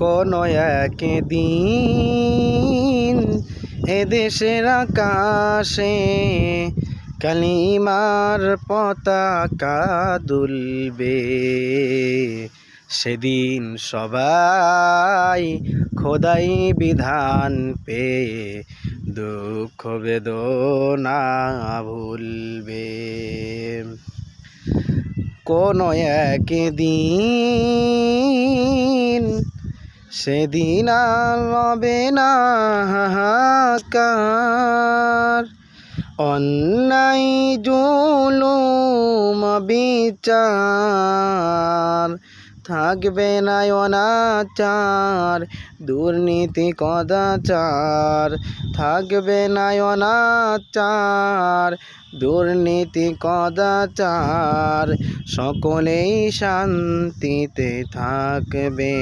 কোনো একদিন এদেশের আকাশে কালিমার পতাকা দুলবে। সেদিন সবাই খোদাই বিধান পেয়ে দুঃখ বেদনা ভুলবে। কোনো একদিন সেদিন আর হবে না হাহাকার, অন্যায় জুলুম বিচার থাকবে না অনাচার, দুর্নীতি কদাচার থাকবে না অনাচার, দুর্নীতি কদাচার সকলেই শান্তিতে থাকবে।